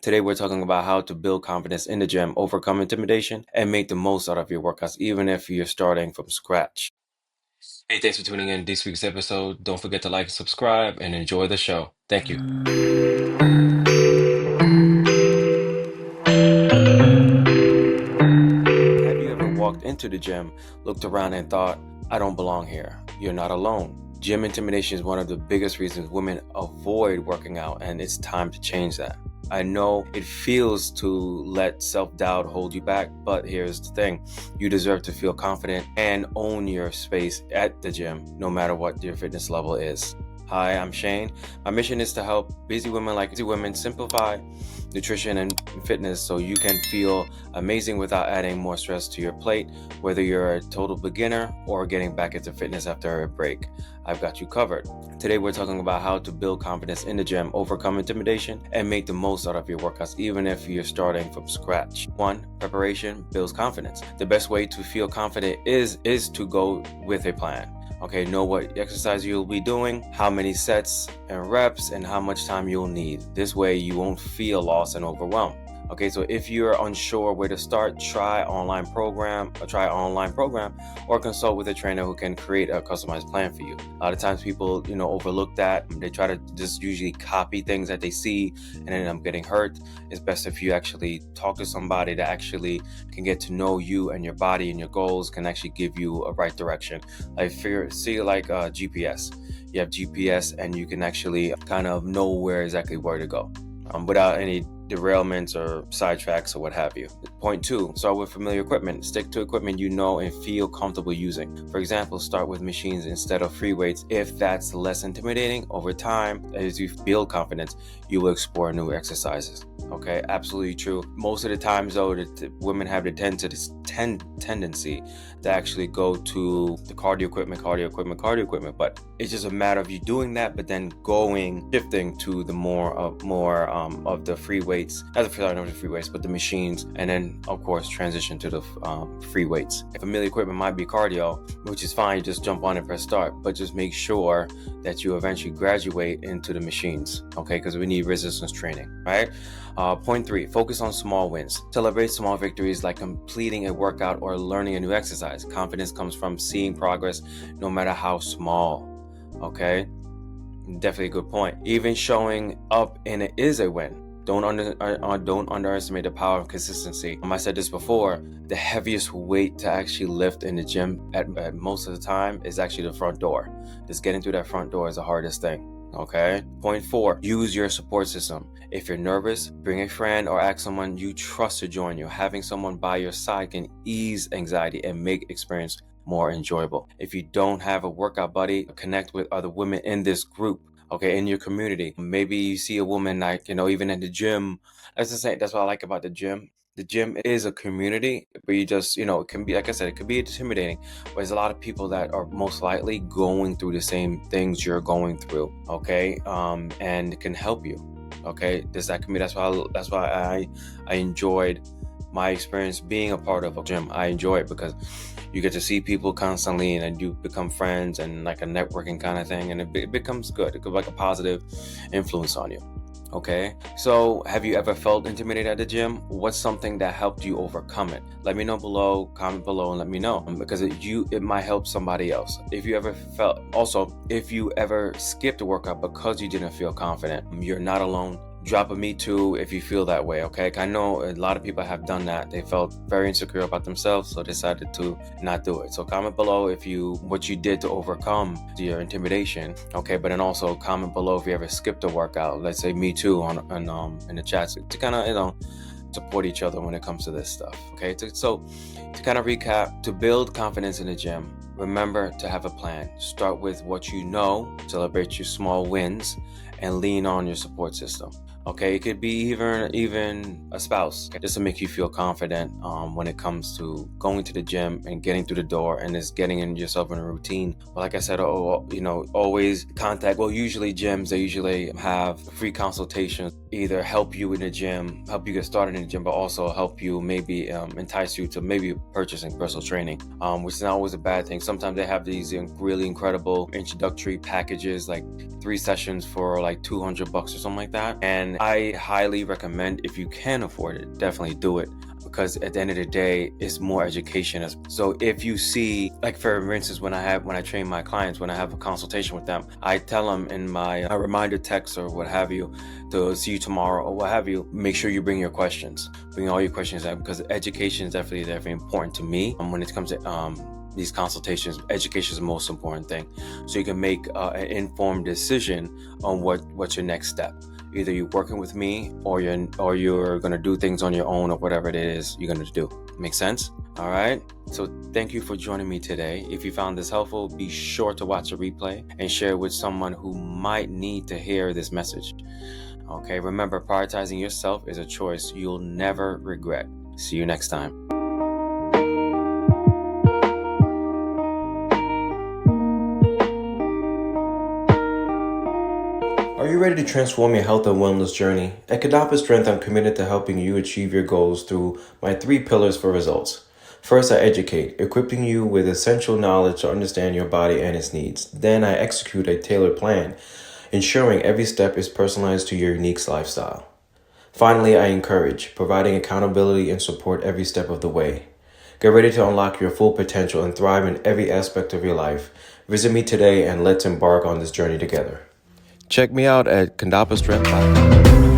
Today, we're talking about how to build confidence in the gym, overcome intimidation, and make the most out of your workouts, even if you're starting from scratch. Hey, thanks for tuning in this week's episode. Don't forget to like and subscribe and enjoy the show. Thank you. Have you ever walked into the gym, looked around, and thought, I don't belong here? You're not alone. Gym intimidation is one of the biggest reasons women avoid working out, and it's time to change that. I know it feels to let self-doubt hold you back, but here's the thing. You deserve to feel confident and own your space at the gym, no matter what your fitness level is. Hi, I'm Shane. My mission is to help busy women simplify nutrition and fitness so you can feel amazing without adding more stress to your plate, whether you're a total beginner or getting back into fitness after a break. I've got you covered. Today, we're talking about how to build confidence in the gym, overcome intimidation, and make the most out of your workouts, even if you're starting from scratch. 1. Preparation builds confidence. The best way to feel confident is to go with a plan. Okay, know what exercise you'll be doing, how many sets and reps, and how much time you'll need. This way you won't feel lost and overwhelmed. Okay, so if you're unsure where to start, try online program or consult with a trainer who can create a customized plan for you. A lot of times people, overlook that. They try to just usually copy things that they see and end up getting hurt. It's best if you actually talk to somebody that actually can get to know you and your body and your goals, can actually give you a right direction. Like GPS. You have GPS and you can actually kind of know where to go without any derailments or sidetracks or what have you. Point 2, start with familiar equipment. Stick to equipment you know and feel comfortable using. For example, start with machines instead of free weights. If that's less intimidating, over time, as you build confidence, you will explore new exercises. Okay, absolutely true. Most of the times, though, women have the tendency to actually go to the cardio equipment. But it's just a matter of you doing that, but then shifting to the more of the free weights, not the free weights, but the machines, and then of course transition to the free weights. Familiar equipment might be cardio, which is fine. You just jump on and press start, but just make sure that you eventually graduate into the machines. Okay, because we need resistance training, right? Point 3, focus on small wins. Celebrate small victories like completing a workout or learning a new exercise. Confidence comes from seeing progress, no matter how small. Okay, definitely a good point. Even showing up in it is a win. Don't underestimate the power of consistency. I said this before, the heaviest weight to actually lift in the gym at most of the time is actually the front door. Just getting through that front door is the hardest thing. Okay. Point 4, use your support system. If you're nervous, bring a friend or ask someone you trust to join you. Having someone by your side can ease anxiety and make experience more enjoyable. If you don't have a workout buddy, connect with other women in this group. Okay, in your community. Maybe you see a woman even at the gym. That's what I like about the gym. The gym is a community, but you just, it can be, like I said, it could be intimidating, but there's a lot of people that are most likely going through the same things you're going through, okay? And it can help you, okay? That's why I enjoyed my experience being a part of a gym. I enjoy it because you get to see people constantly and you become friends and like a networking kind of thing, and it becomes good. It could be like a positive influence on you. Okay, so have you ever felt intimidated at the gym? What's something that helped you overcome it? Let me know below, comment below and let me know, because it might help somebody else. If you ever skipped a workout because you didn't feel confident, you're not alone. Drop a me too if you feel that way, okay? I know a lot of people have done that. They felt very insecure about themselves, so decided to not do it. So comment below what you did to overcome your intimidation, okay? But then also comment below if you ever skipped a workout. Let's say me too in the chat to kind of support each other when it comes to this stuff, okay? So to kind of recap, to build confidence in the gym, remember to have a plan. Start with what you know, celebrate your small wins, and lean on your support system. Okay, it could be even a spouse, just to make you feel confident when it comes to going to the gym and getting through the door and just getting yourself in a routine. But like I said, always contact. Well, usually gyms, they usually have free consultations, either help you in the gym, help you get started in the gym, but also help you maybe entice you to maybe purchasing personal training, which is not always a bad thing. Sometimes they have these really incredible introductory packages, like 3 sessions for like $200 or something like that. And And I highly recommend, if you can afford it, definitely do it, because at the end of the day, it's more education. So if you see, like for instance, when I train my clients, when I have a consultation with them, I tell them in my reminder text or what have you to see you tomorrow or what have you, make sure you bring your questions, bring all your questions out, because education is definitely important to me. When it comes to these consultations, education is the most important thing, so you can make an informed decision on what's your next step. Either you're working with me or you're gonna do things on your own, or whatever it is you're gonna do. Make sense? All right. So thank you for joining me today. If you found this helpful, be sure to watch the replay and share it with someone who might need to hear this message. Okay. Remember, prioritizing yourself is a choice you'll never regret. See you next time. Are you ready to transform your health and wellness journey? At Kadapa Strength, I'm committed to helping you achieve your goals through my 3 pillars for results. First, I educate, equipping you with essential knowledge to understand your body and its needs. Then I execute a tailored plan, ensuring every step is personalized to your unique lifestyle. Finally, I encourage, providing accountability and support every step of the way. Get ready to unlock your full potential and thrive in every aspect of your life. Visit me today and let's embark on this journey together. Check me out at kandapastrength.com.